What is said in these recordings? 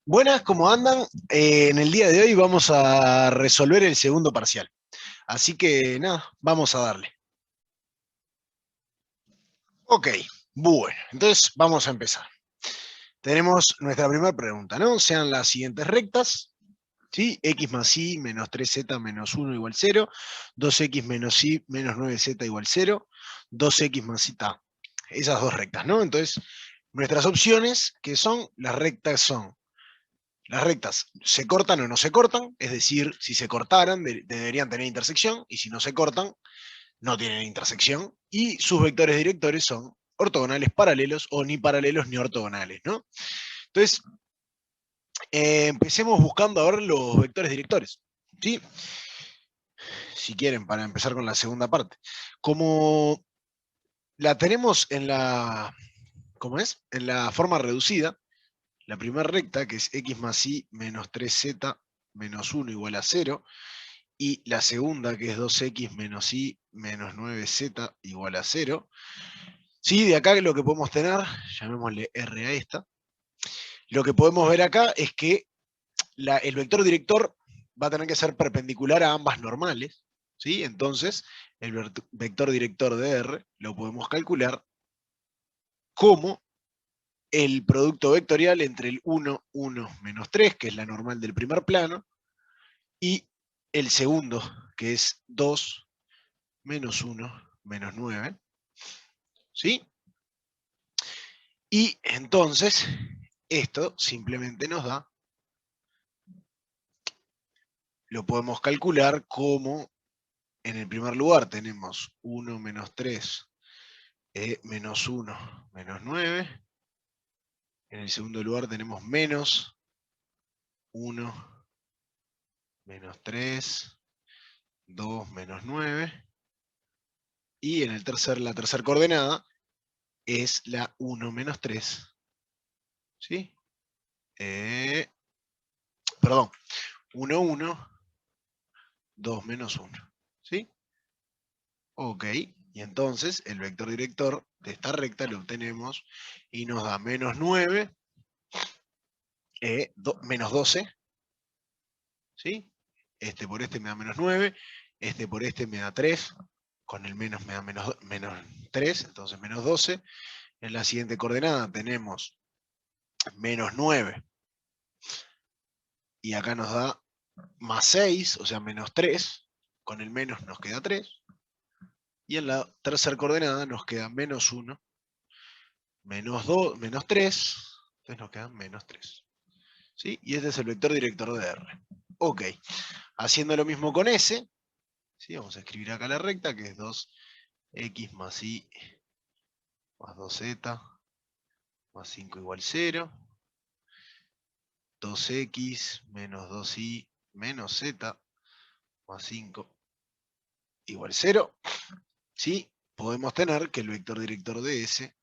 Buenas, ¿cómo andan? En el día de hoy vamos a resolver el segundo parcial. Así que nada, vamos a darle. Ok, bueno, entonces vamos a empezar. Tenemos nuestra primera pregunta, ¿no? Sean las siguientes rectas, ¿sí? X más y menos 3z menos 1 igual 0, 2x menos y menos 9z igual 0, 2x más y ta. Esas dos rectas, ¿no? Entonces, nuestras opciones, que son, las rectas se cortan o no se cortan, es decir, si se cortaran deberían tener intersección, y si no se cortan, no tienen intersección, y sus vectores directores son ortogonales paralelos o ni paralelos ni ortogonales, ¿no? Entonces, empecemos buscando ahora los vectores directores, ¿sí? Si quieren, para empezar con la segunda parte. Como la tenemos en la, ¿cómo es? En la forma reducida, la primera recta, que es x más y menos 3z menos 1 igual a 0, y la segunda, que es 2x menos y menos 9z igual a 0. Sí, de acá lo que podemos tener, llamémosle R a esta, lo que podemos ver acá es que el vector director va a tener que ser perpendicular a ambas normales, ¿sí? Entonces, el vector director de R lo podemos calcular como el producto vectorial entre el 1, 1, menos 3, que es la normal del primer plano, y el segundo, que es 2, menos 1, menos 9, ¿sí? Y entonces, esto simplemente nos da, lo podemos calcular como, en el primer lugar tenemos 1 menos 3, menos 1, menos 9. En el segundo lugar tenemos menos 1, menos 3, 2, menos 9. Y en la tercera coordenada es la 1 menos 3. ¿Sí? Perdón, 1, 1, 2 menos 1. ¿Sí? Ok, y entonces el vector director de esta recta lo obtenemos y nos da menos 9, menos 12, ¿sí? Este por este me da menos 9, este por este me da 3, con el menos me da menos 3, entonces menos 12. En la siguiente coordenada tenemos menos 9, y acá nos da más 6, o sea menos 3, con el menos nos queda 3, y en la tercera coordenada nos queda menos 1, menos 2, menos 3, entonces nos quedan menos 3. ¿Sí? Y este es el vector director de R. Ok, haciendo lo mismo con S, ¿sí? Vamos a escribir acá la recta, que es 2x más y más 2z más 5 igual 0. 2x menos 2y menos z más 5 igual 0. ¿Sí? Podemos tener que el vector director de S,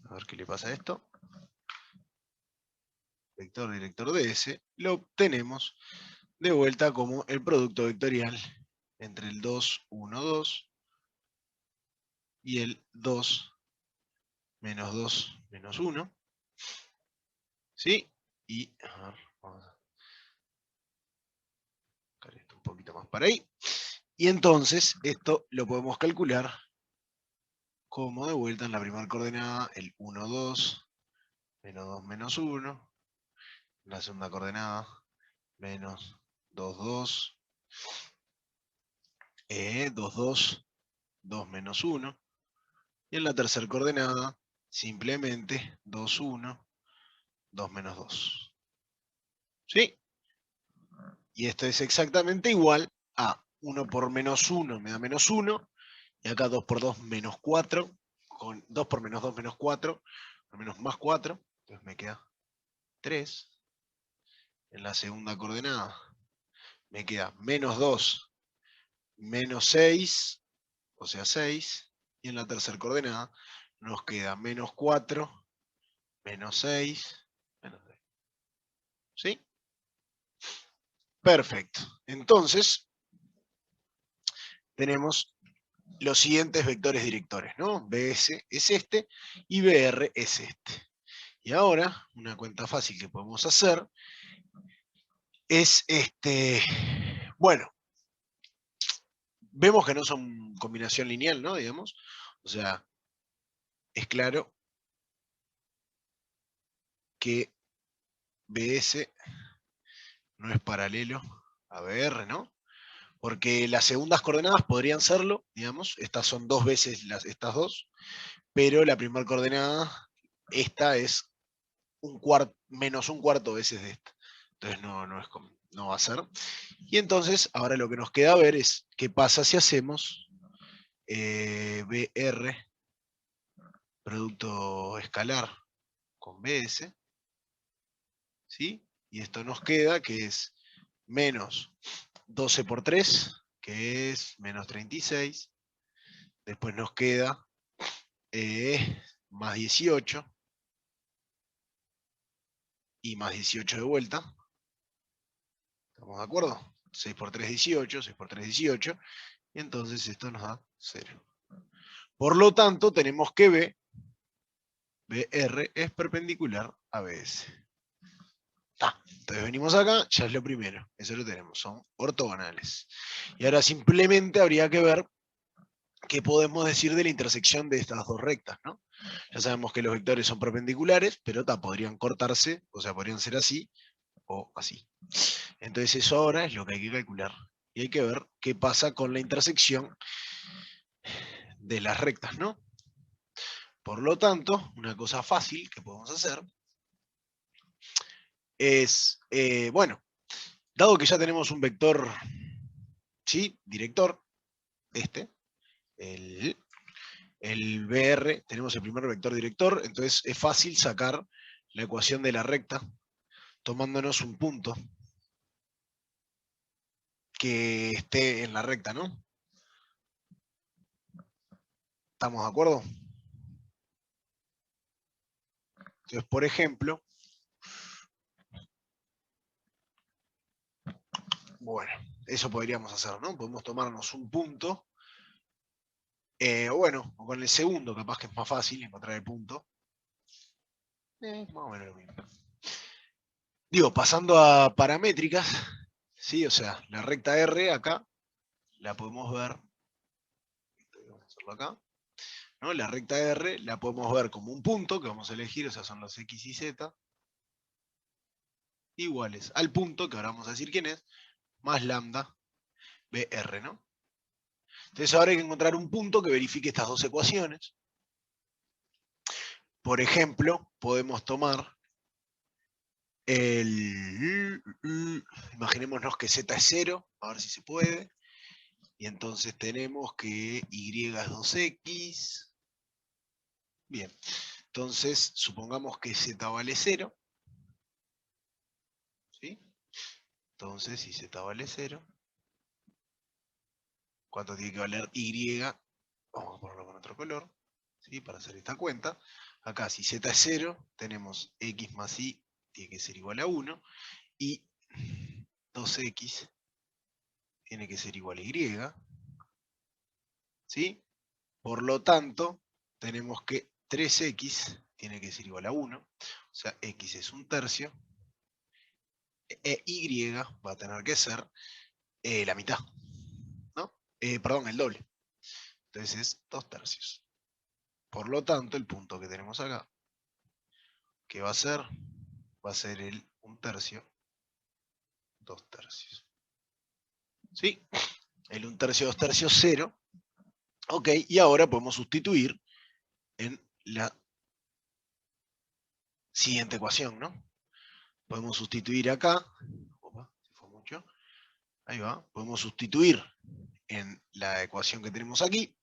a ver qué le pasa a esto, vector director de S, lo obtenemos de vuelta como el producto vectorial entre el 2, 1, 2 y el 2, menos 2, menos 1. ¿Sí? Y a ver, vamos a sacar esto un poquito más para ahí. Y entonces esto lo podemos calcular como de vuelta en la primera coordenada el 1, 2, menos 2, menos 1. En la segunda coordenada menos 2, 2, 2, 2, 2 menos 1. Y en la tercera coordenada simplemente 2, 1, 2 menos 2. ¿Sí? Y esto es exactamente igual a 1 por menos 1 me da menos 1. Y acá 2 por 2 menos 4. Con 2 por menos 2 menos 4. Al menos más 4. Entonces me queda 3. En la segunda coordenada me queda menos 2 menos 6. O sea 6. Y en la tercera coordenada nos queda menos 4 menos 6 menos 6. ¿Sí? Perfecto. Entonces, tenemos los siguientes vectores directores, ¿no? BS es este y BR es este. Y ahora, una cuenta fácil que podemos hacer es bueno, vemos que no son combinación lineal, ¿no? Digamos, o sea, es claro que BS no es paralelo a BR, ¿no? Porque las segundas coordenadas podrían serlo, digamos, estas son dos veces estas dos, pero la primera coordenada, esta es menos un cuarto veces de esta. Entonces no va a ser. Y entonces, ahora lo que nos queda ver es qué pasa si hacemos BR, producto escalar con BS, ¿sí? Y esto nos queda que es menos 12 por 3, que es menos 36. Después nos queda más 18 y más 18 de vuelta. ¿Estamos de acuerdo? 6 por 3, 18, 6 por 3, 18. Y entonces esto nos da 0. Por lo tanto, tenemos que BR es perpendicular a BS. Entonces venimos acá, ya es lo primero. Eso lo tenemos, son ortogonales. Y ahora simplemente habría que ver qué podemos decir de la intersección de estas dos rectas, ¿no? Ya sabemos que los vectores son perpendiculares, pero podrían cortarse, o sea, podrían ser así o así. Entonces eso ahora es lo que hay que calcular. Y hay que ver qué pasa con la intersección de las rectas, ¿no? Por lo tanto, una cosa fácil que podemos hacer es, bueno, dado que ya tenemos un vector, ¿sí? Director, el, el BR, tenemos el primer vector director, entonces es fácil sacar la ecuación de la recta tomándonos un punto que esté en la recta, ¿no? ¿Estamos de acuerdo? Entonces, por ejemplo, bueno, eso podríamos hacer, ¿no? Podemos tomarnos un punto, o bueno, o con el segundo, capaz que es más fácil encontrar el punto. Más o menos lo mismo. Digo, pasando a paramétricas, ¿sí? O sea, la recta R acá, la podemos ver, vamos a hacerlo acá, ¿no? La recta R la podemos ver como un punto que vamos a elegir, o sea, son los X y Z, iguales al punto, que ahora vamos a decir quién es, más lambda BR, ¿no? Entonces ahora hay que encontrar un punto que verifique estas dos ecuaciones. Por ejemplo, podemos tomar imaginémonos que Z es 0, a ver si se puede. Y entonces tenemos que Y es 2X. Bien, entonces supongamos que Z vale 0. ¿Sí? Entonces, si Z vale 0, ¿cuánto tiene que valer Y? Vamos a ponerlo con otro color, ¿sí? Para hacer esta cuenta. Acá, si Z es 0, tenemos X más Y tiene que ser igual a 1. Y 2X tiene que ser igual a Y. ¿Sí? Por lo tanto, tenemos que 3X tiene que ser igual a 1. O sea, X es un tercio. Y va a tener que ser la mitad. ¿No? Perdón, el doble. Entonces es 2 tercios. Por lo tanto, el punto que tenemos acá, ¿qué va a ser? Va a ser el 1 tercio, 2 tercios. ¿Sí? El 1 tercio, 2 tercios, 0. Ok, y ahora podemos sustituir en la siguiente ecuación, ¿no? Podemos sustituir acá. Opa, se fue mucho. Ahí va. Podemos sustituir en la ecuación que tenemos aquí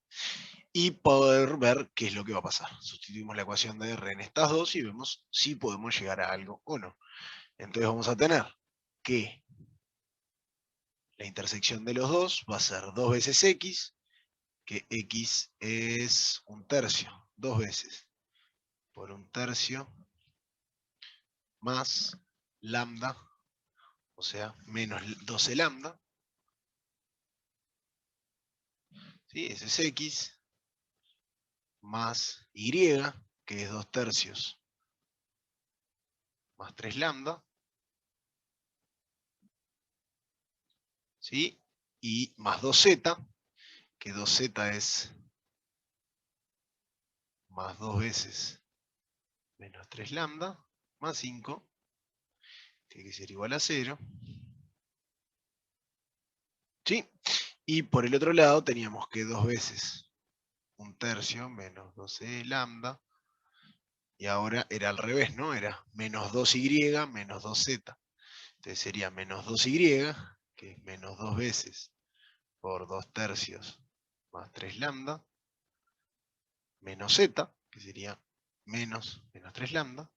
y poder ver qué es lo que va a pasar. Sustituimos la ecuación de R en estas dos y vemos si podemos llegar a algo o no. Entonces vamos a tener que la intersección de los dos va a ser 2 veces X, que X es 1 tercio, 2 veces por 1 tercio más lambda, o sea, menos 12 lambda, ¿sí? Ese es X, más Y, que es 2/3, más 3 lambda, ¿sí? Y más 2z, que 2z es más 2 veces menos 3 lambda, más 5, tiene que ser igual a 0. ¿Sí? Y por el otro lado teníamos que 2 veces 1/3 menos 12 lambda, y ahora era al revés, ¿no? Era menos 2y menos 2z. Entonces sería menos 2y, que es menos 2 veces por 2/3 más 3 lambda, menos z, que sería menos 3 lambda,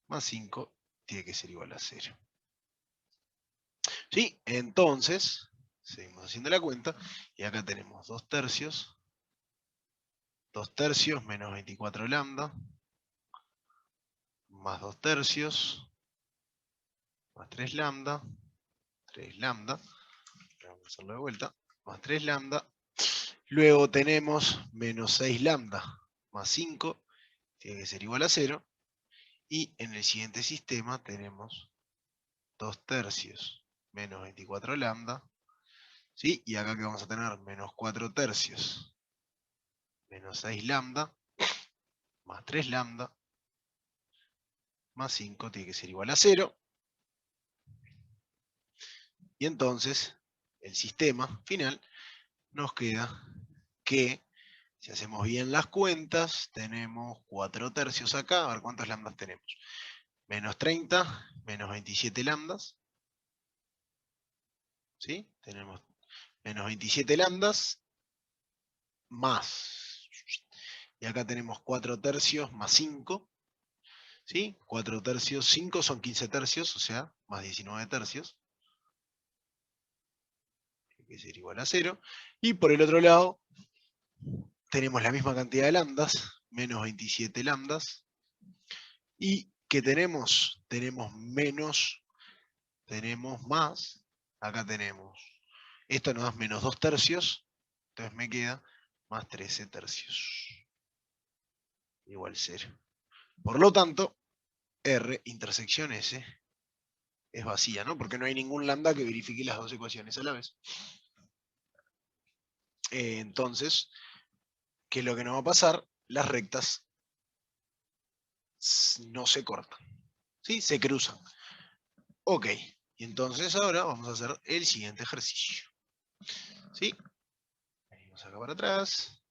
más 5, tiene que ser igual a 0. ¿Sí? Entonces, seguimos haciendo la cuenta, y acá tenemos 2/3 menos 24 lambda, más 2/3, más 3 lambda, 3 lambda, vamos a hacerlo de vuelta, más 3 lambda, luego tenemos menos 6 lambda, más 5, tiene que ser igual a 0, y en el siguiente sistema tenemos 2/3 menos 24 lambda, ¿sí? Y acá que vamos a tener menos 4/3 menos 6 lambda, más 3 lambda, más 5, tiene que ser igual a 0. Y entonces, el sistema final nos queda que, si hacemos bien las cuentas, tenemos 4/3 acá. A ver cuántos lambdas tenemos. Menos 30, menos 27 lambdas. ¿Sí? Tenemos menos 27 lambdas, más. Y acá tenemos 4/3 más 5. ¿Sí? 4/3, 5 son 15/3, o sea, más 19/3. Tiene que ser igual a 0. Y por el otro lado, tenemos la misma cantidad de lambdas, menos 27 lambdas. ¿Y qué tenemos? Tenemos menos, tenemos más, acá tenemos. Esto nos da menos 2/3, entonces me queda más 13/3. Igual 0. Por lo tanto, R intersección S es vacía, ¿no? Porque no hay ningún lambda que verifique las dos ecuaciones a la vez. Entonces, ¿qué es lo que nos va a pasar? Las rectas no se cortan, ¿sí? Se cruzan. Ok, y entonces ahora vamos a hacer el siguiente ejercicio. ¿Sí? Venimos acá para atrás.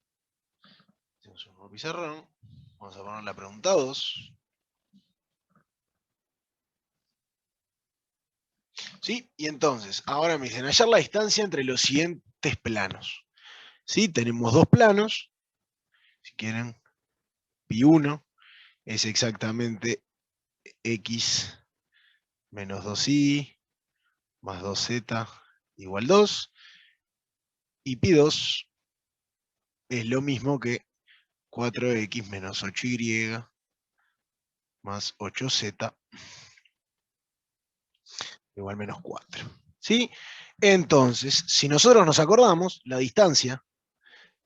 Hacemos un nuevo pizarrón. Vamos a poner la pregunta 2. ¿Sí? Y entonces, ahora me dicen hallar la distancia entre los siguientes planos. ¿Sí? Tenemos dos planos. Si quieren, pi1 es exactamente x menos 2y más 2z igual 2. Y pi2 es lo mismo que 4x menos 8y más 8z igual menos 4. ¿Sí? Entonces, si nosotros nos acordamos, la distancia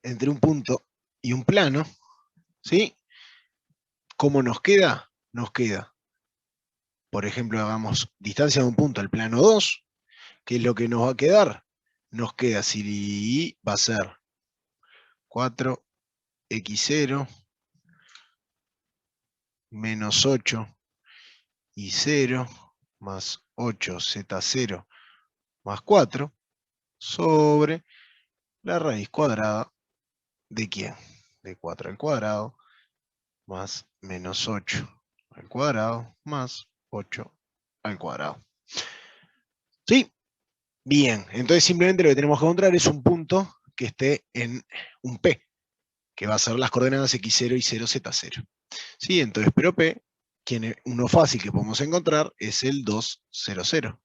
entre un punto y un plano, ¿sí? ¿Cómo nos queda? Nos queda, por ejemplo, hagamos distancia de un punto al plano 2, ¿qué es lo que nos va a quedar? Nos queda, si va a ser 4x0 menos 8 y 0 más 8z0 más 4 sobre la raíz cuadrada ¿de quién? De 4 al cuadrado más menos 8 al cuadrado más 8 al cuadrado. ¿Sí? Bien, entonces simplemente lo que tenemos que encontrar es un punto que esté en un P, que va a ser las coordenadas x0 y 0z0. ¿Sí? Entonces, pero P, uno fácil que podemos encontrar es el 2, 0, 0.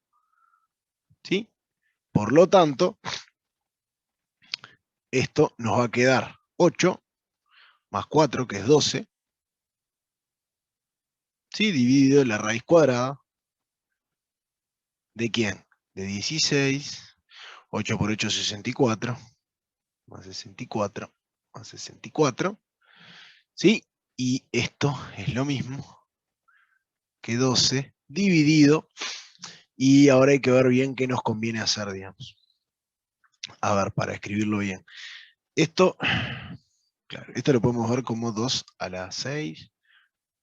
¿Sí? Por lo tanto, esto nos va a quedar 8 más 4, que es 12, ¿sí? Dividido la raíz cuadrada ¿de quién? De 16, 8 por 8 es 64, más 64, más 64, ¿sí? Y esto es lo mismo que 12 dividido, y ahora hay que ver bien qué nos conviene hacer, digamos. A ver, para escribirlo bien. Esto, claro, esto lo podemos ver como 2 a la 6,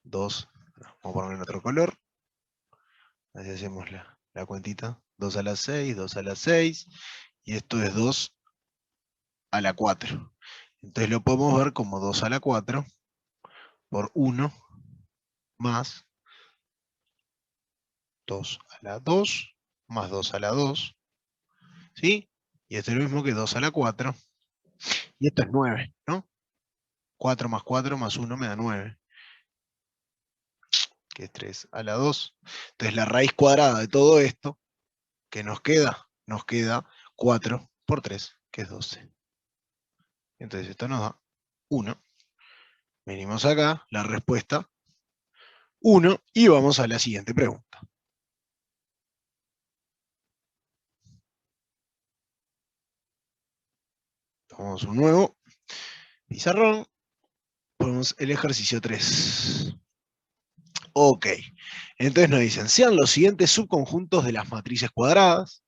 2, vamos a ponerlo en otro color, así hacemos la cuentita, 2 a la 6, 2 a la 6, y esto es 2 a la 4. Entonces lo podemos ver como 2 a la 4 por 1 más 2 a la 2 más 2 a la 2, ¿sí? Y esto es lo mismo que 2 a la 4, y esto es 9, ¿no? 4 más 4 más 1 me da 9, que es 3 a la 2. Entonces la raíz cuadrada de todo esto, ¿qué nos queda? Nos queda 4 por 3, que es 12. Entonces esto nos da 1. Venimos acá, la respuesta 1, y vamos a la siguiente pregunta. Tomamos un nuevo pizarrón, ponemos el ejercicio 3. Ok, entonces nos dicen, sean los siguientes subconjuntos de las matrices cuadradas,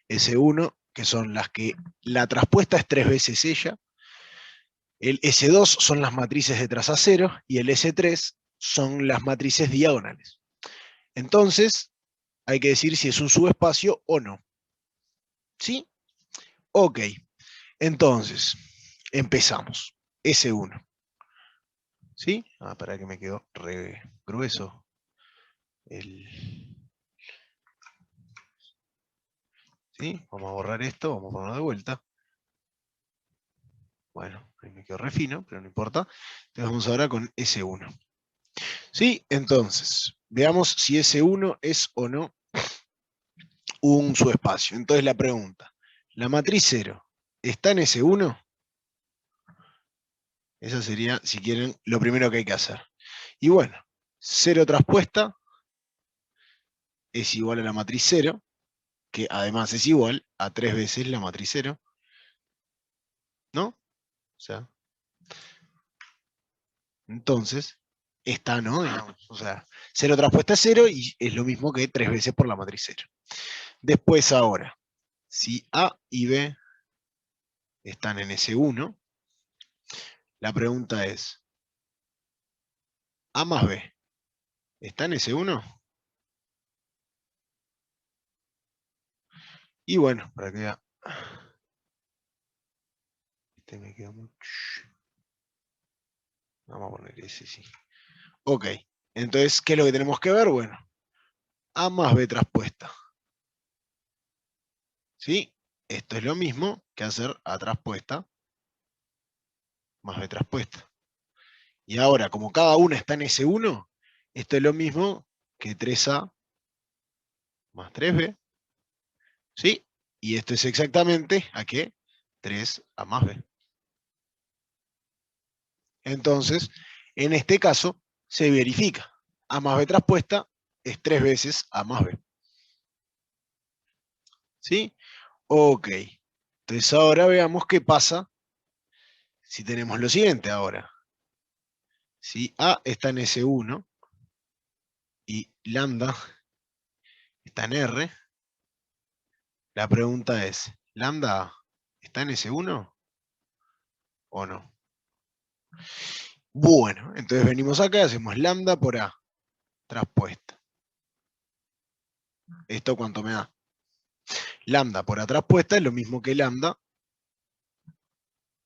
S1, que son las que la traspuesta es 3 veces ella, el S2 son las matrices de traza cero, y el S3 son las matrices diagonales. Entonces, hay que decir si es un subespacio o no. ¿Sí? Ok, entonces, empezamos. S1. ¿Sí? Para que me quedó re grueso el... ¿Sí? Vamos a borrar esto, vamos a ponerlo de vuelta. Bueno, ahí me quedó re fino, pero no importa. Entonces vamos ahora con S1. ¿Sí? Entonces, veamos si S1 es o no un subespacio. Entonces la pregunta, ¿la matriz 0 está en S1? Eso sería, si quieren, lo primero que hay que hacer. Y bueno, 0 traspuesta es igual a la matriz 0, que además es igual a 3 veces la matriz 0, ¿no? O sea, entonces, esta no, digamos. O sea, 0 traspuesta es 0 y es lo mismo que 3 veces por la matriz 0. Después ahora, si A y B están en S1, la pregunta es, A más B, ¿está en S1? Y bueno, para que vea, este me queda mucho. Vamos a poner ese, sí. Ok, entonces, ¿qué es lo que tenemos que ver? Bueno, A más B traspuesta. ¿Sí? Esto es lo mismo que hacer A traspuesta más B traspuesta. Y ahora, como cada una está en S1, esto es lo mismo que 3A más 3B. ¿Sí? Y esto es exactamente, ¿a qué? 3A más B. Entonces, en este caso, se verifica. A más B traspuesta es 3 veces A más B. ¿Sí? Ok. Entonces ahora veamos qué pasa si tenemos lo siguiente ahora. Si A está en S1 y lambda está en R, la pregunta es, ¿lambda está en S1 o no? Bueno, entonces venimos acá y hacemos lambda por A traspuesta. ¿Esto cuánto me da? Lambda por A traspuesta es lo mismo que lambda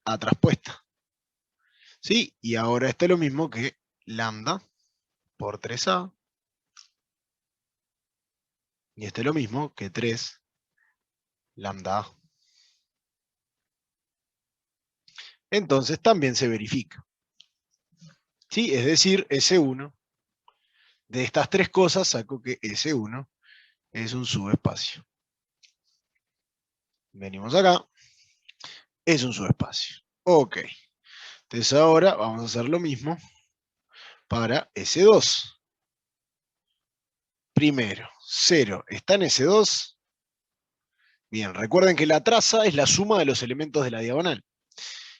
A traspuesta. ¿Sí? Y ahora esto es lo mismo que lambda por 3A. Y esto es lo mismo que 3 lambda A. Entonces también se verifica. ¿Sí? Es decir, S1, de estas tres cosas saco que S1 es un subespacio. Venimos acá, es un subespacio. Ok, entonces ahora vamos a hacer lo mismo para S2. Primero, 0 está en S2. Bien, recuerden que la traza es la suma de los elementos de la diagonal.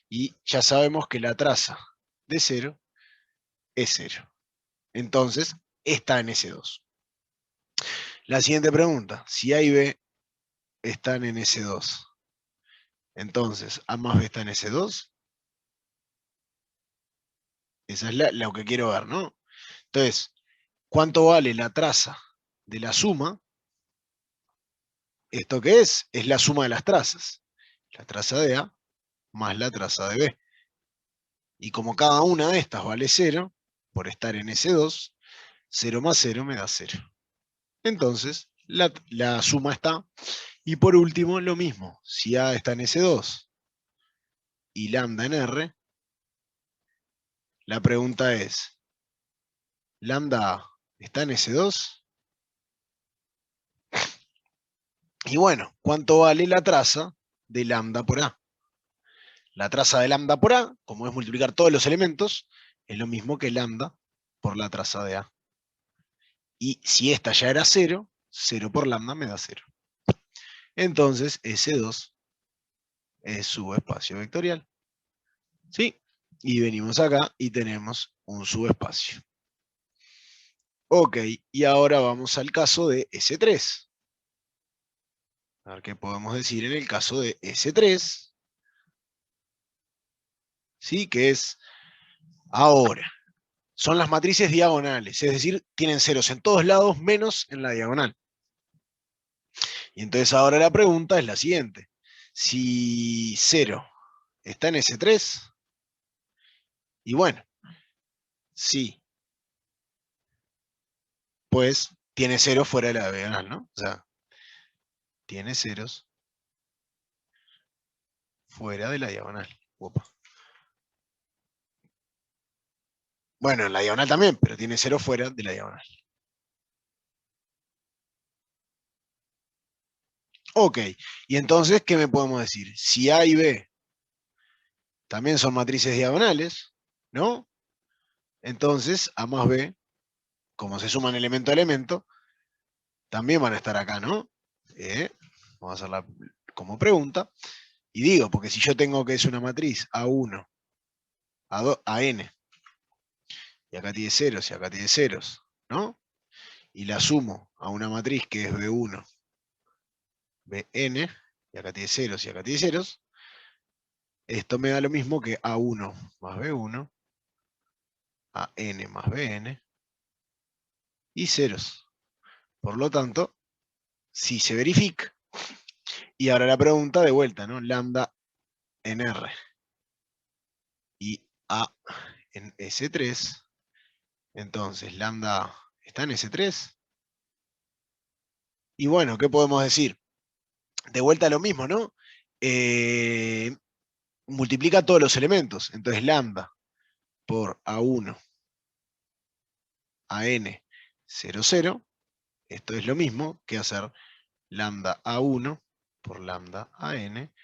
Y ya sabemos que la traza de 0 es 0. Entonces, está en S2. La siguiente pregunta, si A y B están en S2, entonces A más B está en S2. Esa es lo que quiero ver, ¿no? Entonces, ¿cuánto vale la traza de la suma? ¿Esto qué es? Es la suma de las trazas. La traza de A más la traza de B. Y como cada una de estas vale 0, por estar en S2, 0 más 0 me da 0. Entonces, la suma está. Y por último, lo mismo. Si A está en S2 y lambda en R, la pregunta es, ¿lambda A está en S2? Y bueno, ¿cuánto vale la traza de lambda por A? La traza de lambda por A, como es multiplicar todos los elementos, es lo mismo que lambda por la traza de A. Y si esta ya era 0, 0 por lambda me da 0. Entonces S2 es subespacio vectorial. ¿Sí? Y venimos acá y tenemos un subespacio. Ok, y ahora vamos al caso de S3. A ver qué podemos decir en el caso de S3. ¿Sí? Que es ahora. Son las matrices diagonales, es decir, tienen ceros en todos lados menos en la diagonal. Y entonces ahora la pregunta es la siguiente. Si 0 está en S3, y bueno, sí, pues tiene 0 fuera de la diagonal, ¿no? O sea, tiene ceros fuera de la diagonal. Opa. Bueno, en la diagonal también, pero tiene 0 fuera de la diagonal. Ok, y entonces, ¿qué me podemos decir? Si A y B también son matrices diagonales, ¿no? Entonces, A más B, como se suman elemento a elemento, también van a estar acá, ¿no? Vamos a hacerla como pregunta. Y digo, porque si yo tengo que es una matriz A1, A2, a N, y acá tiene ceros y acá tiene ceros, ¿no? Y la sumo a una matriz que es B1, Bn, y acá tiene ceros y acá tiene ceros, esto me da lo mismo que A1 más B1, AN más Bn, y ceros. Por lo tanto, si se verifica, y ahora la pregunta de vuelta, ¿no? Lambda en R y A en S3, entonces lambda está en S3. Y bueno, ¿qué podemos decir? De vuelta lo mismo, ¿no? Multiplica todos los elementos. Entonces lambda por A1, AN, 0, 0. Esto es lo mismo que hacer lambda A1 por lambda AN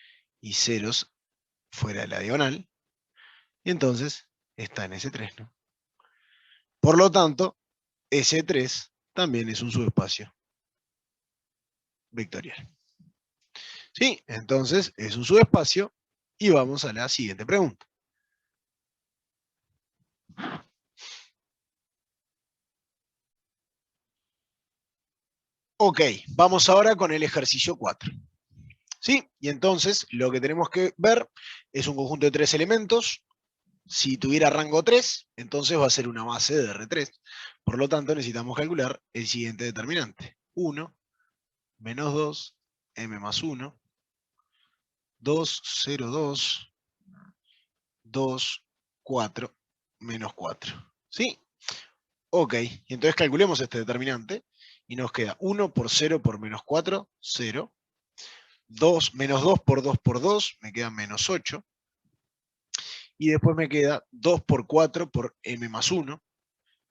y ceros fuera de la diagonal. Y entonces está en S3, ¿no? Por lo tanto, S3 también es un subespacio vectorial. ¿Sí? Entonces es un subespacio y vamos a la siguiente pregunta. Ok, vamos ahora con el ejercicio 4. ¿Sí? Y entonces lo que tenemos que ver es un conjunto de 3 elementos. Si tuviera rango 3, entonces va a ser una base de R3. Por lo tanto, necesitamos calcular el siguiente determinante. 1, menos 2, m más 1, 2, 0, 2, 2, 4, menos 4. ¿Sí? Ok, y entonces calculemos este determinante y nos queda 1 por 0 por menos 4, 0. 2, menos 2 por 2, me queda menos 8. Y después me queda 2 por 4 por m más 1,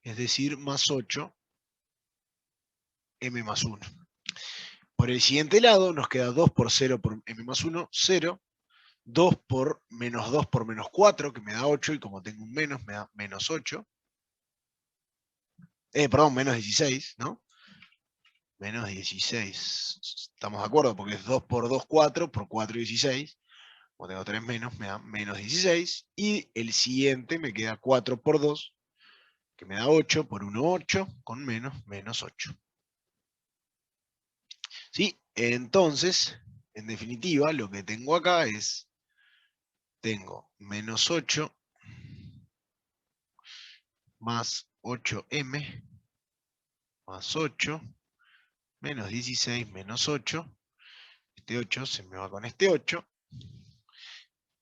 es decir, más 8, m más 1. Por el siguiente lado nos queda 2 por 0 por m más 1, 0. 2 por menos 4, que me da 8, y como tengo un menos, me da menos 8. Perdón, menos 16, ¿no? Menos 16. ¿Estamos de acuerdo? Porque es 2 por 2, 4, por 4, 16. como tengo 3 menos, me da menos 16. Y el siguiente me queda 4 por 2, que me da 8, por 1, 8, con menos 8. ¿Sí? Entonces, en definitiva, lo que tengo acá es, tengo menos 8 más 8m más 8 menos 16 menos 8. Este 8 se me va con este 8.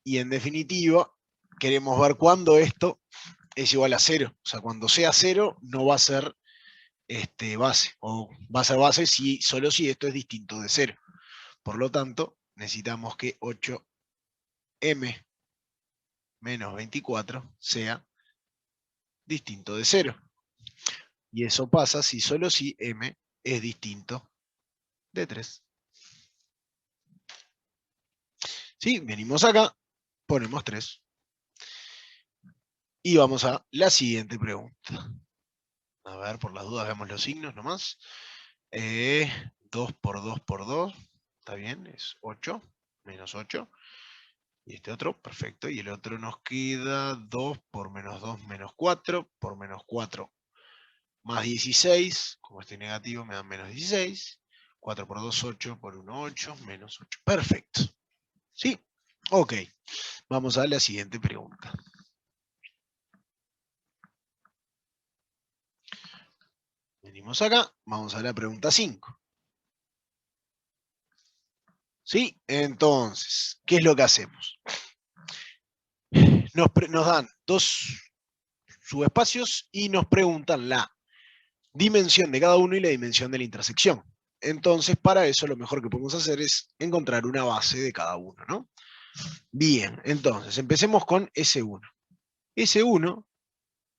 Y en definitiva, queremos ver cuándo esto es igual a 0. O sea, cuando sea 0 no va a ser base. O va a ser base solo si esto es distinto de 0. Por lo tanto, necesitamos que 8m menos 24 sea distinto de 0. Y eso pasa si solo si m es distinto de 3. ¿Sí? Venimos acá, ponemos 3. Y vamos a la siguiente pregunta. A ver, por las dudas vemos los signos nomás. 2 por 2 por 2, está bien, es 8, menos 8. Y este otro, perfecto. Y el otro nos queda 2 por menos 2 menos 4, por menos 4 más 16. Como este negativo me da menos 16. 4 por 2, 8, por 1, 8, menos 8. Perfecto. ¿Sí? Ok. Vamos a la siguiente pregunta. Venimos acá, vamos a la pregunta 5. ¿Sí? Entonces, ¿qué es lo que hacemos? Nos dan dos subespacios y nos preguntan la dimensión de cada uno y la dimensión de la intersección. Entonces, para eso lo mejor que podemos hacer es encontrar una base de cada uno, ¿no? Bien, entonces, empecemos con S1. S1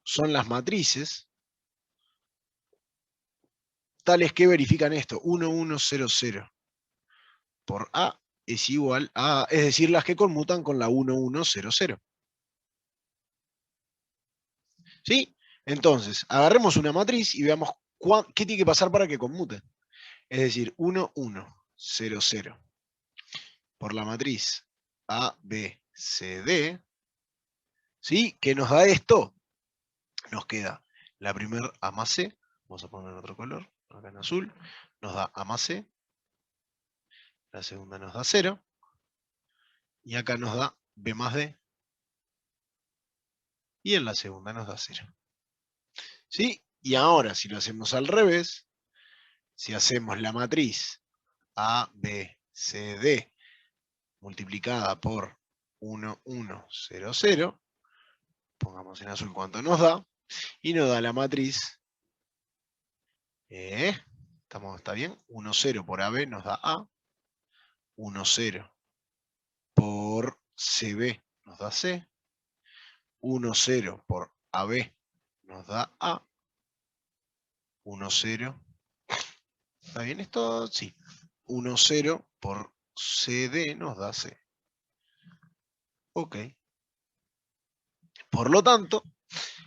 son las matrices tales que verifican esto, 1, 1, 0, 0 por A es igual a, es decir, las que conmutan con la 1, 1, 0, 0. ¿Sí? Entonces, agarremos una matriz y veamos qué tiene que pasar para que conmute. Es decir, 1, 1, 0, 0 por la matriz A, B, C, D. ¿Sí? ¿Qué nos da esto? Nos queda la primera A más C, vamos a poner en otro color, acá en azul, nos da A más C, la segunda nos da 0, y acá nos da B más D, y en la segunda nos da 0. ¿Sí? Y ahora, si lo hacemos al revés, si hacemos la matriz A, B, C, D multiplicada por 1, 1, 0, 0, pongamos en azul cuánto nos da, y nos da la matriz, ¿está bien? 1, 0 por AB nos da A, 1, 0 por CB nos da C, 1, 0 por AB nos da A, 1, 0, ¿está bien esto? Sí. 1, 0 por CD nos da C. Ok. Por lo tanto,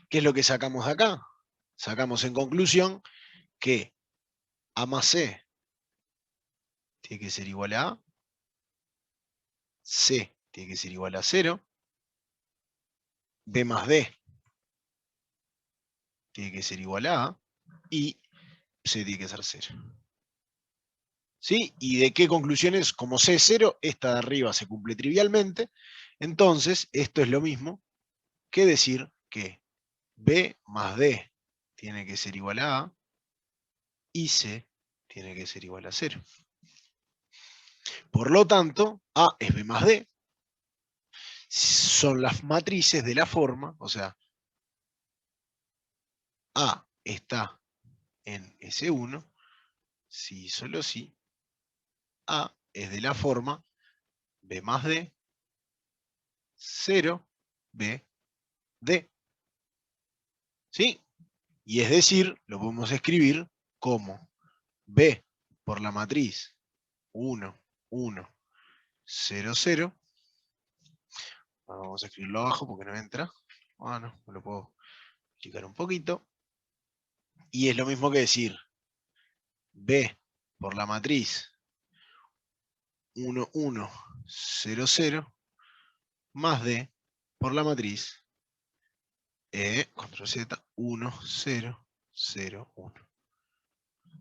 ¿qué es lo que sacamos de acá? Sacamos en conclusión que A más C tiene que ser igual a A, C tiene que ser igual a 0, B más D tiene que ser igual a A, y C tiene que ser 0. ¿Sí? ¿Y de qué conclusiones? Como C es 0, esta de arriba se cumple trivialmente, entonces esto es lo mismo que decir que B más D tiene que ser igual a A, y C tiene que ser igual a 0. Por lo tanto, A es B más D, son las matrices de la forma, o sea, A está en S1, si solo si A es de la forma B más D, 0, B, D. ¿Sí? Y es decir, lo podemos escribir como B por la matriz 1, 1, 0, 0. Vamos a escribirlo abajo porque no entra. Ah, no, me lo puedo explicar un poquito. Y es lo mismo que decir B por la matriz 1, 1, 0, 0 más D por la matriz control Z, 1, 0, 0, 1.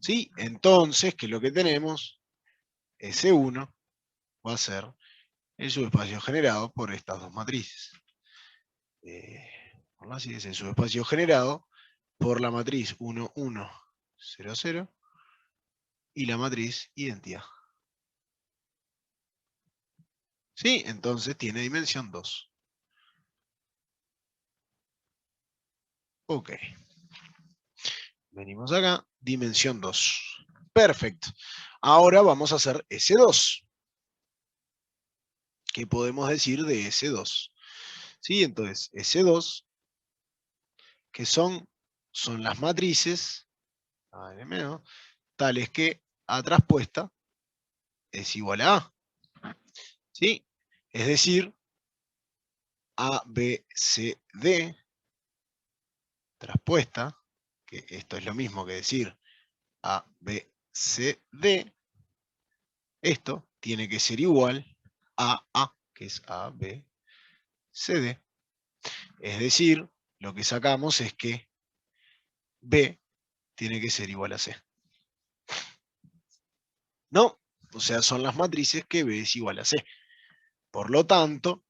¿Sí? Entonces, ¿qué es lo que tenemos? S1 va a ser el subespacio generado por estas dos matrices. Así es el subespacio generado por la matriz 1, 1, 0, 0 y la matriz identidad. ¿Sí? Entonces tiene dimensión 2. Ok. Venimos acá, dimensión 2. Perfecto. Ahora vamos a hacer S2. ¿Qué podemos decir de S2? ¿Sí? Entonces, S2, que son las matrices, tales que A traspuesta es igual a A. ¿Sí? Es decir, A, B, C, D, traspuesta, que esto es lo mismo que decir A, B, C, D, esto tiene que ser igual a A, que es A, B, C, D. Es decir, lo que sacamos es que B tiene que ser igual a C. ¿No? O sea, son las matrices que B es igual a C. Por lo tanto,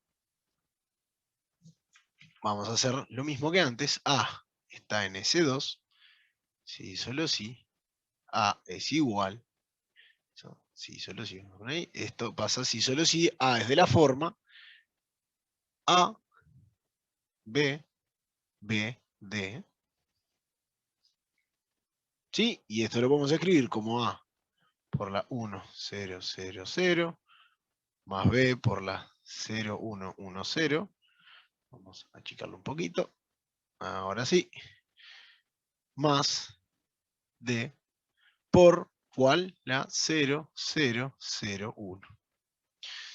vamos a hacer lo mismo que antes. A está en S2. Si solo si A es igual. Si solo si. Esto pasa si solo si A es de la forma A, B, B, D. ¿Sí? Y esto lo podemos escribir como A por la 1, 0, 0, 0, más B por la 0, 1, 1, 0. Vamos a achicarlo un poquito. Ahora sí. Más D por ¿cuál? La 0, 0, 0, 1.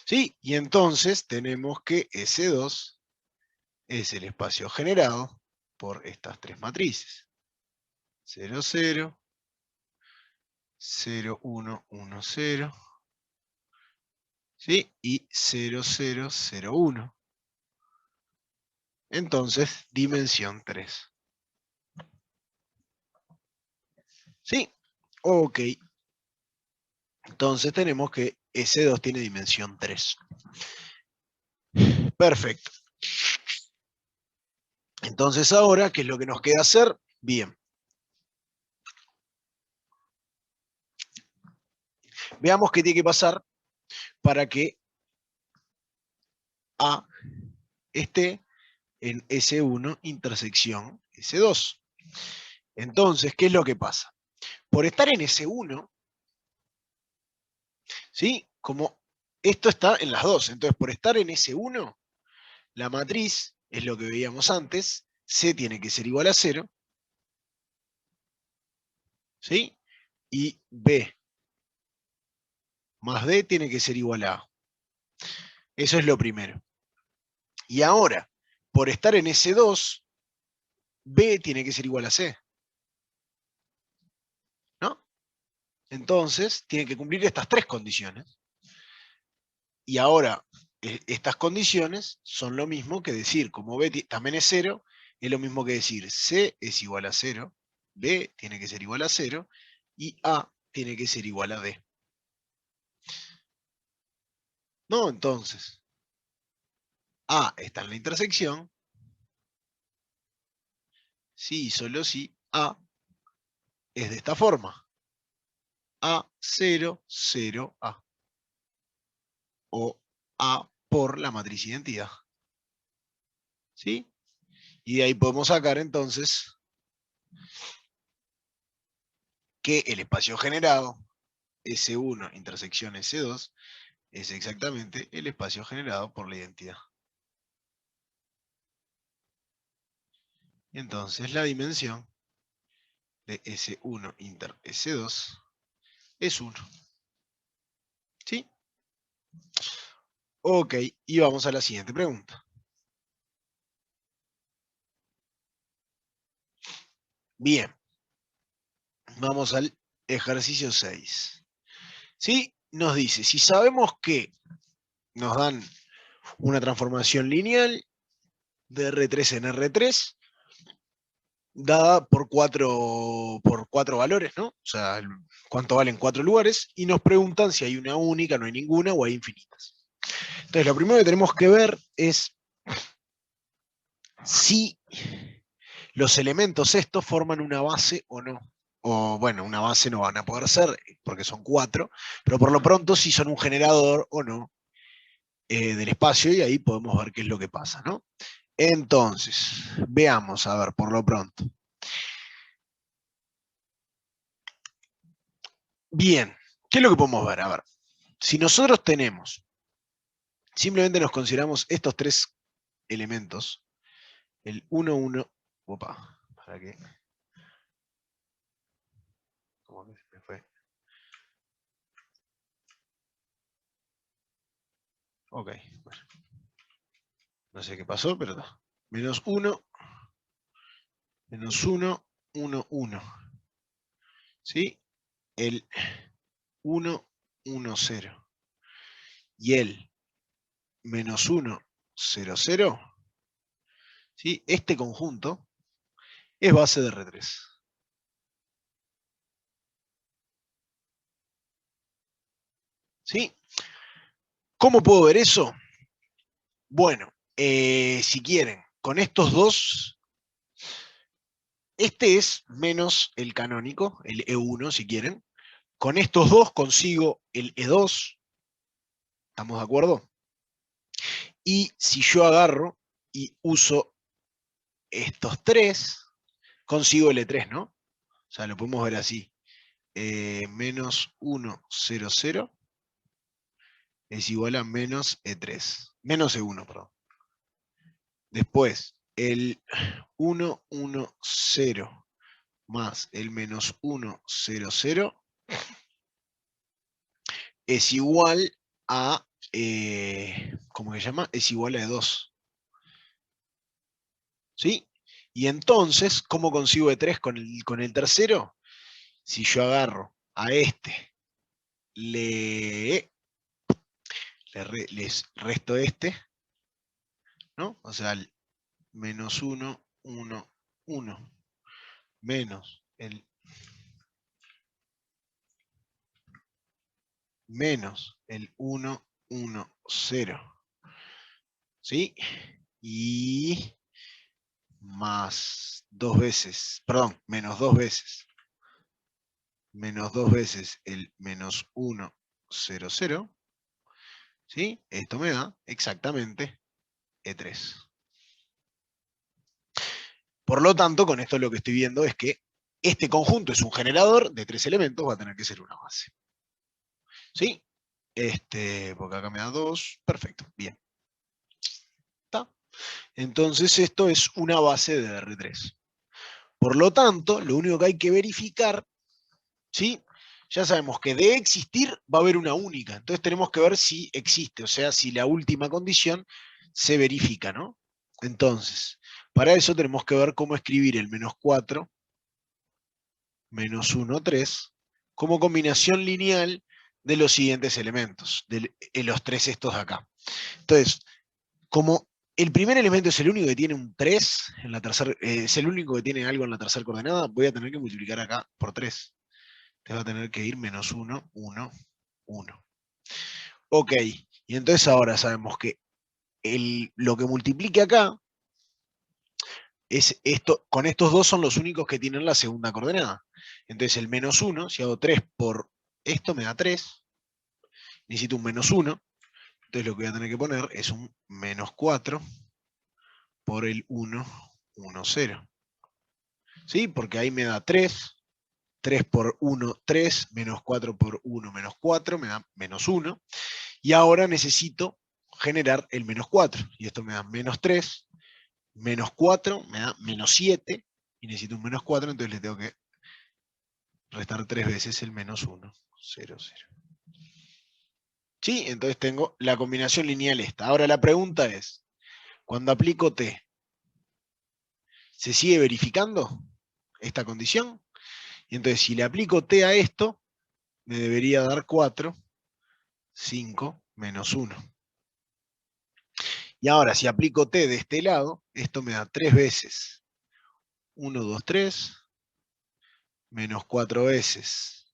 ¿Sí? Y entonces tenemos que S2 es el espacio generado por estas tres matrices. 0, 0, 0, 1, 1, 0. ¿Sí? Y 0, 0, 0, 1. Entonces, dimensión 3. ¿Sí? Ok. Entonces tenemos que S2 tiene dimensión 3. Perfecto. Entonces ahora, ¿qué es lo que nos queda hacer? Bien. Veamos qué tiene que pasar para que A esté en S1 intersección S2. Entonces, ¿qué es lo que pasa? Por estar en S1, ¿sí? Como esto está en las dos, entonces por estar en S1, la matriz es lo que veíamos antes, C tiene que ser igual a 0, ¿sí? Y B más D tiene que ser igual a A. Eso es lo primero. Y ahora, por estar en S2, B tiene que ser igual a C. ¿No? Entonces, tiene que cumplir estas tres condiciones. Y ahora, estas condiciones son lo mismo que decir, como B también es 0, es lo mismo que decir C es igual a 0, B tiene que ser igual a 0, y A tiene que ser igual a D. No, entonces, A está en la intersección, si y solo si A es de esta forma. A0, 0A. O A por la matriz identidad. ¿Sí? Y de ahí podemos sacar entonces que el espacio generado, S1 intersección S2, es exactamente el espacio generado por la identidad. Entonces la dimensión de S1 inter S2 es 1. ¿Sí? Ok, y vamos a la siguiente pregunta. Bien, vamos al ejercicio 6. ¿Sí? Nos dice, si sabemos que nos dan una transformación lineal de R3 en R3, dada por cuatro valores, ¿no? O sea, cuánto valen 4 lugares, y nos preguntan si hay una única, no hay ninguna, o hay infinitas. Entonces, lo primero que tenemos que ver es si los elementos estos forman una base o no. O bueno, una base no van a poder ser, porque son 4, pero por lo pronto si son un generador o no del espacio, y ahí podemos ver qué es lo que pasa, ¿no? Entonces, veamos, a ver, por lo pronto. Bien, ¿qué es lo que podemos ver? A ver, si nosotros tenemos, simplemente nos consideramos estos 3 elementos, el 1, 1, opa, ¿para qué? ¿Cómo que se me fue? Ok, bueno, no sé qué pasó, pero no. Menos 1, menos 1, 1, 1. ¿Sí? El 1, 1, 0. Y el menos 1, 0, 0. ¿Sí? Este conjunto es base de R3. ¿Sí? ¿Cómo puedo ver eso? Bueno, si quieren, con estos dos, este es menos el canónico, el E1 si quieren. Con estos dos consigo el E2, ¿estamos de acuerdo? Y si yo agarro y uso estos 3, consigo el E3, ¿no? O sea, lo podemos ver así. Menos 1, 0, 0 es igual a menos E3. Menos E1, perdón. Después, el 1, 1, 0 más el menos 1, 0, 0 es igual a, ¿cómo se llama? Es igual a 2. ¿Sí? Y entonces, ¿cómo consigo E3 con el tercero? Si yo agarro a este, les resto este, ¿no? O sea, el menos 1, 1, 1, menos el menos el 1, 1, 0. ¿Sí? Y más 2 veces, perdón, menos 2 veces. Menos 2 veces el menos 1, 0, 0. ¿Sí? Esto me da exactamente E3. Por lo tanto, con esto lo que estoy viendo es que este conjunto es un generador de 3 elementos, va a tener que ser una base. ¿Sí? Porque acá me da 2. Perfecto, bien. ¿Está? Entonces esto es una base de R3. Por lo tanto, lo único que hay que verificar, ¿sí? Ya sabemos que de existir va a haber una única. Entonces tenemos que ver si existe, o sea, si la última condición se verifica, ¿no? Entonces, para eso tenemos que ver cómo escribir el menos 4, menos 1, 3, como combinación lineal de los siguientes elementos, de los 3 estos de acá. Entonces, como el primer elemento es el único que tiene un 3, en la tercera, es el único que tiene algo en la tercera coordenada, voy a tener que multiplicar acá por 3. Te va a tener que ir menos 1, 1, 1. Ok, y entonces ahora sabemos que lo que multiplique acá es esto, con estos dos son los únicos que tienen la segunda coordenada. Entonces el menos 1, si hago 3 por esto me da 3, necesito un menos 1, entonces lo que voy a tener que poner es un menos 4 por el 1, 1, 0. ¿Sí? Porque ahí me da 3, 3 por 1, 3, menos 4 por 1, menos 4, me da menos 1. Y ahora necesito generar el menos 4. Y esto me da menos 3, menos 4, me da menos 7. Y necesito un menos 4, entonces le tengo que restar 3 veces el menos 1, 0, 0. ¿Sí? Entonces tengo la combinación lineal esta. Ahora la pregunta es, cuando aplico t, ¿se sigue verificando esta condición? Y entonces si le aplico t a esto, me debería dar 4, 5, menos 1. Y ahora, si aplico t de este lado, esto me da 3 veces 1, 2, 3, menos 4 veces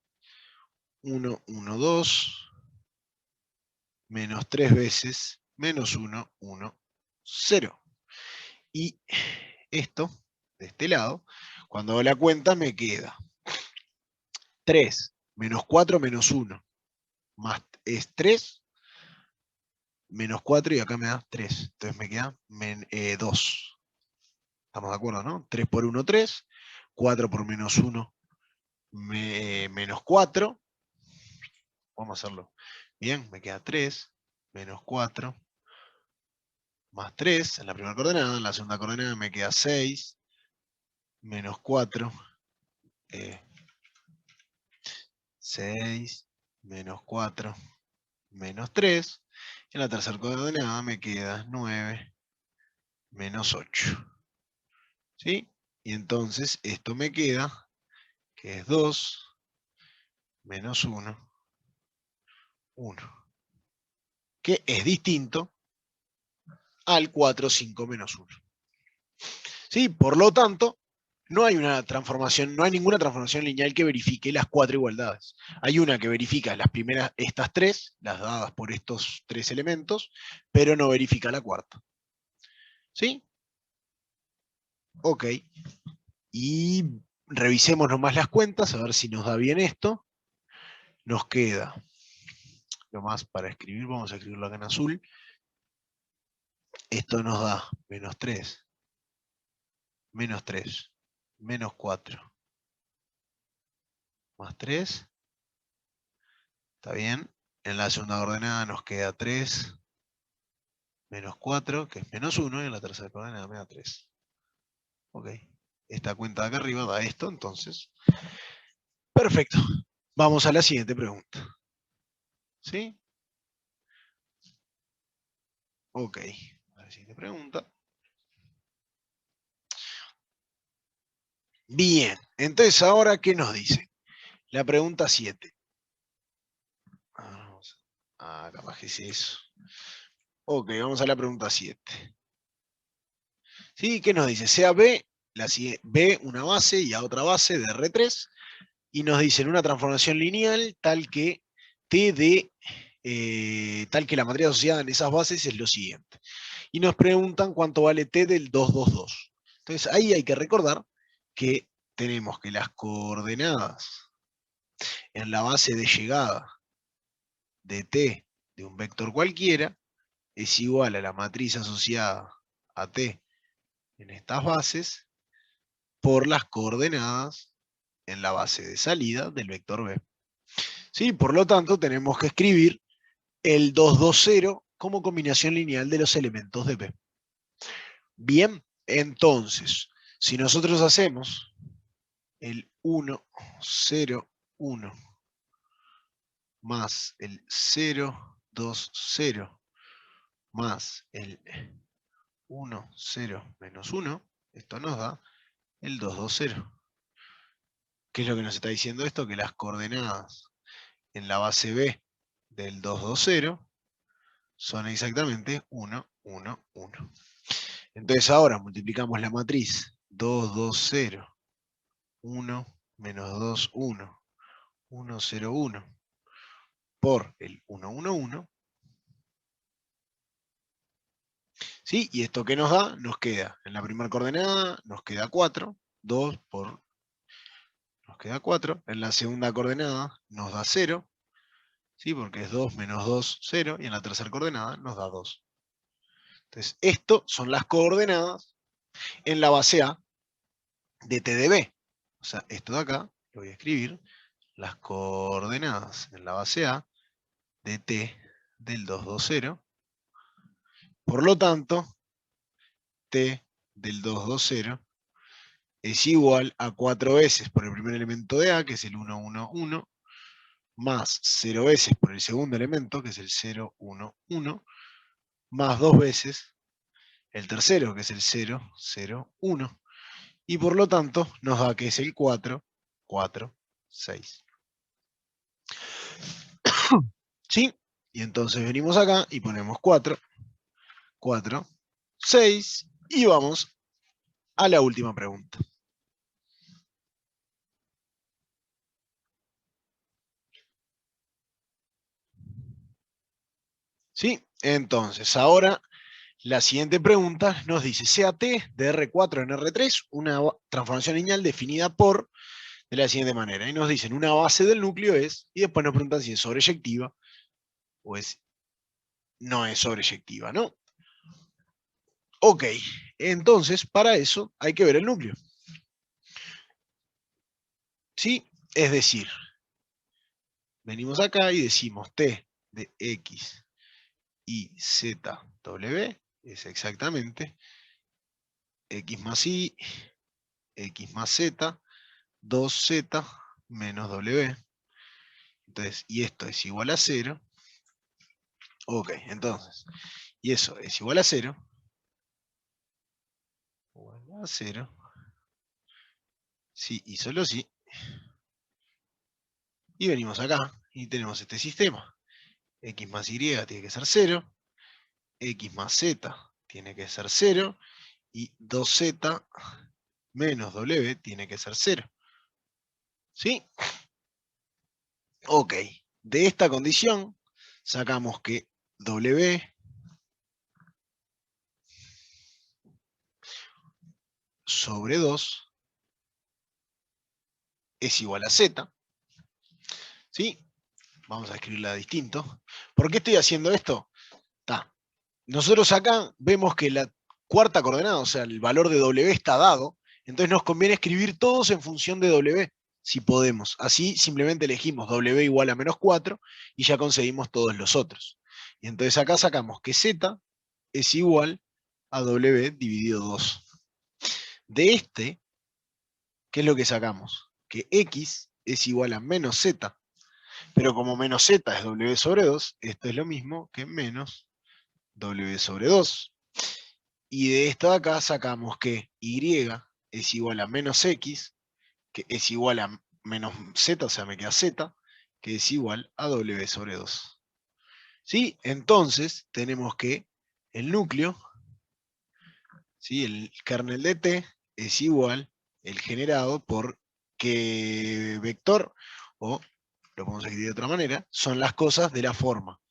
1, 1, 2, menos 3 veces menos 1, 1, 0. Y esto, de este lado, cuando hago la cuenta me queda 3 menos 4 menos 1, más es 3, menos 4 y acá me da 3. Entonces me queda 2. ¿Estamos de acuerdo, no? 3 por 1, 3. 4 por menos 1, menos 4. Vamos a hacerlo. Bien, me queda 3, menos 4, más 3 en la primera coordenada. En la segunda coordenada me queda 6, menos 4, 6, menos 4, menos 3. En la tercera coordenada me queda 9, menos 8. ¿Sí? Y entonces esto me queda, que es 2, menos 1, 1. Que es distinto al 4, 5, menos 1. ¿Sí? Por lo tanto, no hay una transformación, no hay ninguna transformación lineal que verifique las 4 igualdades. Hay una que verifica las primeras, estas 3, las dadas por estos 3 elementos, pero no verifica la cuarta. ¿Sí? Ok. Y revisemos nomás las cuentas, a ver si nos da bien esto. Nos queda, lo más para escribir, vamos a escribirlo acá en azul. Esto nos da menos 3, menos 3, menos 4, más 3. ¿Está bien? En la segunda ordenada nos queda 3, menos 4, que es menos 1, y en la tercera coordenada me da 3. Ok. Esta cuenta de acá arriba da esto, entonces. Perfecto. Vamos a la siguiente pregunta. ¿Sí? Ok. La siguiente pregunta. Bien. Entonces, ahora, ¿qué nos dice? La pregunta 7. Capaz que es eso. Ok, vamos a la pregunta 7. ¿Sí? ¿Qué nos dice? Sea B, B una base y A otra base de R3, y nos dicen una transformación lineal tal que T de tal que la matriz asociada en esas bases es lo siguiente. Y nos preguntan cuánto vale T del 2, 2, 2. Entonces ahí hay que recordar que tenemos que las coordenadas en la base de llegada de T de un vector cualquiera es igual a la matriz asociada a T en estas bases por las coordenadas en la base de salida del vector B. ¿Sí? Por lo tanto, tenemos que escribir el 2, 2, 0 como combinación lineal de los elementos de P. Bien, entonces, si nosotros hacemos el 1, 0, 1 más el 0, 2, 0 más el 1, 0, menos 1, esto nos da el 2, 2, 0. ¿Qué es lo que nos está diciendo esto? Que las coordenadas en la base B del 2, 2, 0 son exactamente 1, 1, 1. Entonces ahora multiplicamos la matriz 2, 2, 0, 1, menos 2, 1, 1, 0, 1 por el 1, 1, 1. ¿Sí? Y esto que nos da, nos queda en la primera coordenada, nos queda 4, 2 por, nos queda 4. En la segunda coordenada nos da 0, ¿sí? Porque es 2 menos 2, 0. Y en la tercera coordenada nos da 2. Entonces, esto son las coordenadas en la base A de T de B. O sea, esto de acá, lo voy a escribir, las coordenadas en la base A de T del 2, 2, 0. Por lo tanto, T del 2, 2, 0 es igual a 4 veces por el primer elemento de A, que es el 1, 1, 1, más 0 veces por el segundo elemento, que es el 0, 1, 1, más 2 veces el tercero, que es el 0, 0, 1. Y por lo tanto nos da que es el 4, 4, 6. ¿Sí? Y entonces venimos acá y ponemos 4, 4, 6, y vamos a la última pregunta. ¿Sí? Entonces, ahora la siguiente pregunta nos dice, sea T de R4 en R3 una transformación lineal definida por, de la siguiente manera. Y nos dicen, una base del núcleo es, y después nos preguntan si es sobreyectiva o no es sobreyectiva, ¿no? Ok, entonces para eso hay que ver el núcleo. ¿Sí? Es decir, venimos acá y decimos T de X y Z W es exactamente X más Y, X más Z, 2Z menos W. Entonces, y esto es igual a 0. Ok, entonces, y eso es igual a 0. Igual a 0. Sí, y solo sí. Y venimos acá y tenemos este sistema. X más Y tiene que ser 0. X más Z tiene que ser 0. Y 2Z menos W tiene que ser 0. ¿Sí? Ok. De esta condición sacamos que W sobre 2 es igual a Z. ¿Sí? Vamos a escribirla distinto. ¿Por qué estoy haciendo esto? Nosotros acá vemos que la cuarta coordenada, o sea, el valor de W está dado, entonces nos conviene escribir todos en función de W, si podemos. Así simplemente elegimos W igual a menos 4 y ya conseguimos todos los otros. Y entonces acá sacamos que Z es igual a W dividido 2. De este, ¿qué es lo que sacamos? Que X es igual a menos Z. Pero como menos Z es W sobre 2, esto es lo mismo que menos W sobre 2. Y de esto de acá sacamos que Y es igual a menos X, que es igual a menos Z, o sea, me queda Z, que es igual a W sobre 2. ¿Sí? Entonces tenemos que el núcleo, ¿sí? El kernel de T es igual, el generado por qué vector, o lo podemos escribir de otra manera, son las cosas de la forma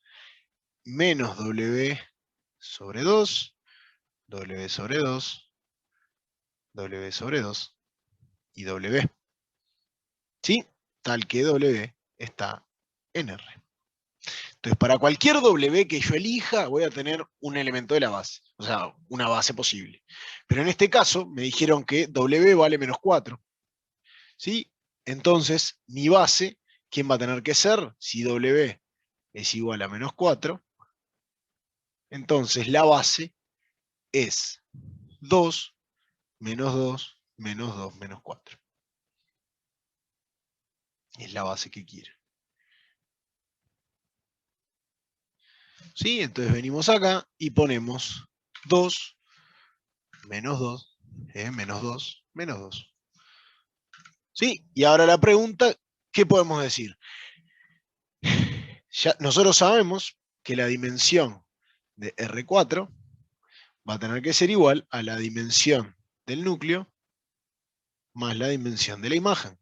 menos W sobre 2, W sobre 2, W sobre 2 y W. ¿Sí? Tal que W está en R. Entonces, para cualquier W que yo elija, voy a tener un elemento de la base. O sea, una base posible. Pero en este caso, me dijeron que W vale menos 4. ¿Sí? Entonces, mi base, ¿quién va a tener que ser? Si W es igual a menos 4, entonces la base es 2, menos 2, menos 2, menos 4. Es la base que quiero. ¿Sí? Entonces venimos acá y ponemos 2, menos 2, menos 2, menos 2. ¿Sí? Y ahora la pregunta, ¿qué podemos decir? Ya, nosotros sabemos que la dimensión de R4 va a tener que ser igual a la dimensión del núcleo más la dimensión de la imagen.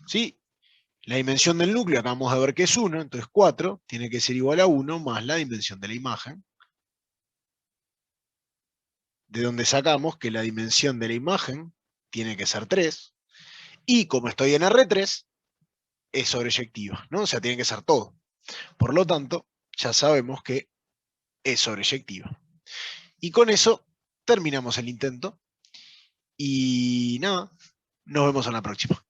¿Sí? La dimensión del núcleo acabamos de ver que es 1, entonces 4 tiene que ser igual a 1 más la dimensión de la imagen, de donde sacamos que la dimensión de la imagen tiene que ser 3, y como estoy en R3, es sobreyectiva, ¿no? O sea, tiene que ser todo. Por lo tanto, ya sabemos que es sobreyectiva. Y con eso terminamos el intento. Y nada, nos vemos en la próxima.